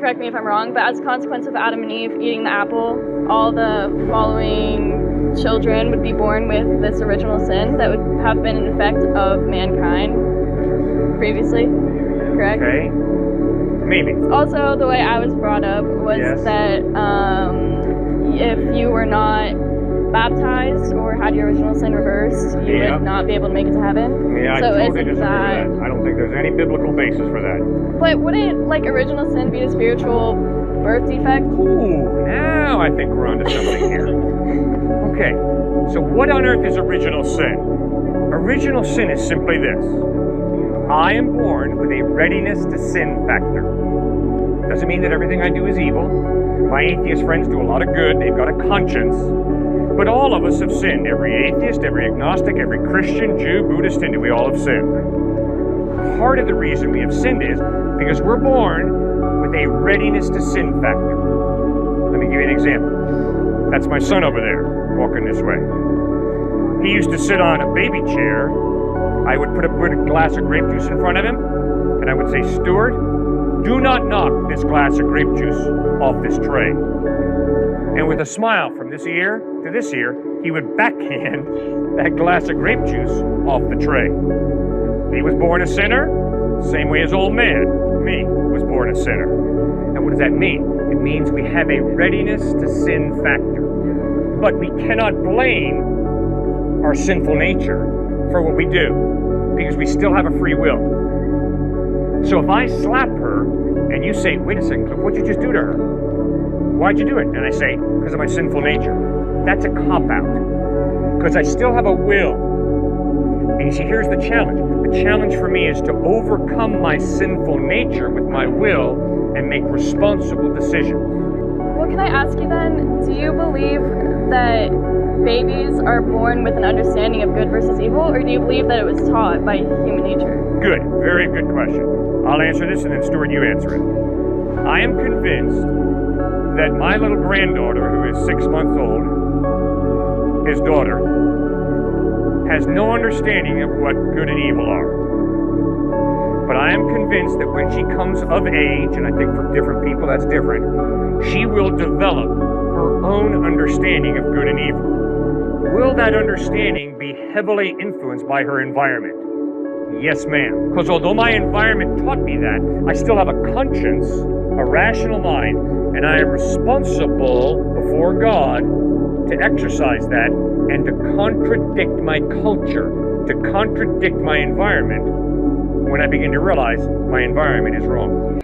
correct me if I'm wrong, but as a consequence of Adam and Eve eating the apple, all the following children would be born with this original sin that would have been an effect of mankind previously, correct? Okay. Maybe. Also, the way I was brought up was that if you were not baptized or had your original sin reversed, you would not be able to make it to heaven. Yeah, so I totally isn't disagree that... with that. I don't think there's any biblical basis for that. But wouldn't, like, original sin be a spiritual birth defect? Ooh, now I think we're onto something here. Okay, so what on earth is original sin? Original sin is simply this. I am born with a readiness to sin factor. Doesn't mean that everything I do is evil. My atheist friends do a lot of good. They've got a conscience. But all of us have sinned. Every atheist, every agnostic, every Christian, Jew, Buddhist, Hindu, we all have sinned. Part of the reason we have sinned is because we're born with a readiness to sin factor. Let me give you an example. That's my son over there, walking this way. He used to sit on a baby chair. I would put a glass of grape juice in front of him, and I would say, "Steward, do not knock this glass of grape juice off this tray." And with a smile from this ear to this ear, he would backhand that glass of grape juice off the tray. He was born a sinner, same way as old man, me, was born a sinner. And what does that mean? It means we have a readiness to sin factor. But we cannot blame our sinful nature for what we do, because we still have a free will. So if I slap her, and you say, "Wait a second, Cliff, what'd you just do to her? Why'd you do it?" And I say, "Because of my sinful nature." That's a cop-out, because I still have a will. And you see, here's the challenge. The challenge for me is to overcome my sinful nature with my will and make responsible decisions. Well, can I ask you then, do you believe that babies are born with an understanding of good versus evil, or do you believe that it was taught by human nature? Good, very good question. I'll answer this and then Stuart, you answer it. I am convinced that my little granddaughter, who is 6 months old, his daughter, has no understanding of what good and evil are. But I am convinced that when she comes of age, and I think for different people that's different, she will develop her own understanding of good and evil. Will that understanding be heavily influenced by her environment? Yes, ma'am. Because although my environment taught me that, I still have a conscience, a rational mind, and I am responsible before God to exercise that and to contradict my culture, to contradict my environment when I begin to realize my environment is wrong.